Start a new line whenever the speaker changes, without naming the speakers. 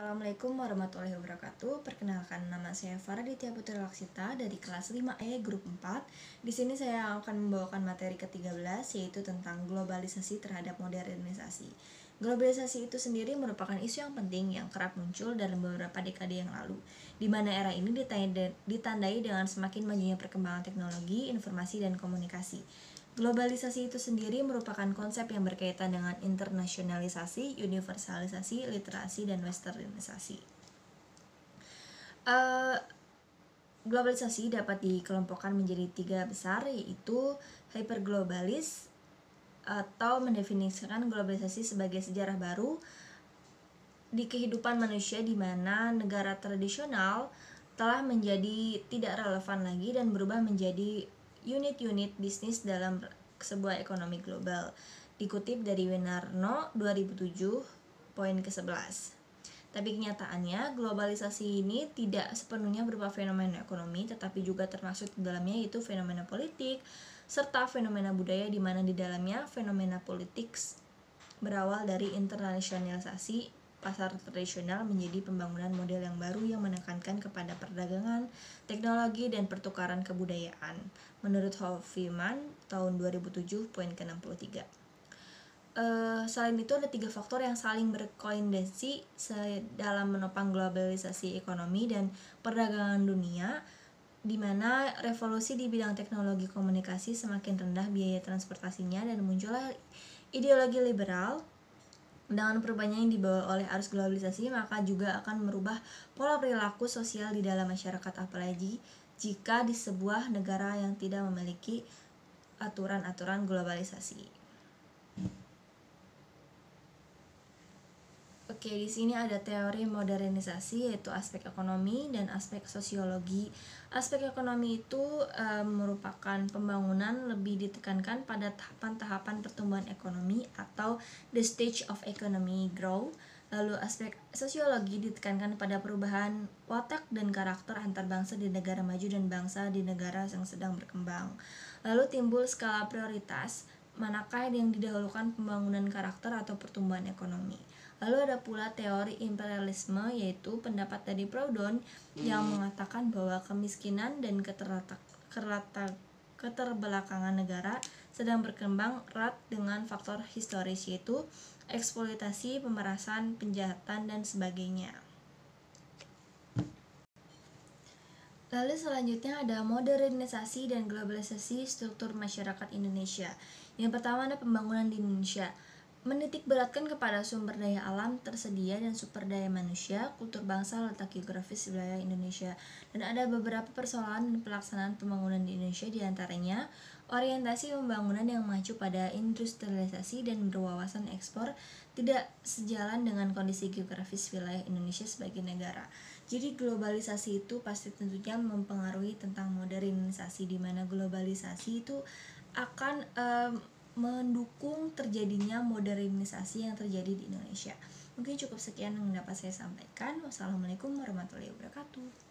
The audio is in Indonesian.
Assalamualaikum warahmatullahi wabarakatuh. Perkenalkan, nama saya Farah Ditya Putri Laksita dari kelas 5E grup 4. Di sini saya akan membawakan materi ke-13, yaitu tentang globalisasi terhadap modernisasi. Globalisasi itu sendiri merupakan isu yang penting yang kerap muncul dalam beberapa dekade yang lalu, di mana era ini ditandai dengan semakin majunya perkembangan teknologi, informasi, dan komunikasi. Globalisasi itu sendiri merupakan konsep yang berkaitan dengan internasionalisasi, universalisasi, literasi, dan westernisasi. Globalisasi dapat dikelompokkan menjadi 3 besar, yaitu hyperglobalis atau mendefinisikan globalisasi sebagai sejarah baru di kehidupan manusia di mana negara tradisional telah menjadi tidak relevan lagi dan berubah menjadi unit-unit bisnis dalam sebuah ekonomi global. Dikutip dari Winarno 2007, poin ke-11. Tapi kenyataannya, globalisasi ini tidak sepenuhnya berupa fenomena ekonomi, tetapi juga termasuk di dalamnya yaitu fenomena politik, serta fenomena budaya di mana di dalamnya fenomena politik berawal dari internasionalisasi pasar tradisional menjadi pembangunan model yang baru yang menekankan kepada perdagangan, teknologi, dan pertukaran kebudayaan. Menurut Hoffman tahun 2007, poin ke-63. Selain itu ada 3 faktor yang saling berkoindensi dalam menopang globalisasi ekonomi dan perdagangan dunia, di mana revolusi di bidang teknologi komunikasi semakin rendah biaya transportasinya dan muncullah ideologi liberal. Dengan perubahannya yang dibawa oleh arus globalisasi, maka juga akan merubah pola perilaku sosial di dalam masyarakat, apalagi jika di sebuah negara yang tidak memiliki aturan-aturan globalisasi. Oke, di sini ada teori modernisasi, yaitu aspek ekonomi dan aspek sosiologi. Aspek ekonomi itu merupakan pembangunan lebih ditekankan pada tahapan-tahapan pertumbuhan ekonomi atau the stage of economy growth. Lalu aspek sosiologi ditekankan pada perubahan watak dan karakter antar bangsa di negara maju dan bangsa di negara yang sedang berkembang. Lalu timbul skala prioritas, manakah yang didahulukan pembangunan karakter atau pertumbuhan ekonomi. Lalu ada pula teori imperialisme, yaitu pendapat dari Proudhon yang mengatakan bahwa kemiskinan dan keterbelakangan negara sedang berkembang erat dengan faktor historis, yaitu eksploitasi, pemerasan, penjahatan, dan sebagainya. Lalu selanjutnya ada modernisasi dan globalisasi struktur masyarakat Indonesia. Yang pertama ada pembangunan di Indonesia. Menitik beratkan kepada sumber daya alam tersedia dan sumber daya manusia, kultur bangsa, letak geografis wilayah Indonesia. Dan ada beberapa persoalan dan pelaksanaan pembangunan di Indonesia, diantaranya orientasi pembangunan yang mengacu pada industrialisasi dan berwawasan ekspor tidak sejalan dengan kondisi geografis wilayah Indonesia sebagai negara. Jadi globalisasi itu pasti tentunya mempengaruhi tentang modernisasi, di mana globalisasi itu akan mendukung terjadinya modernisasi yang terjadi di Indonesia. Mungkin cukup sekian yang dapat saya sampaikan. Wassalamualaikum warahmatullahi wabarakatuh.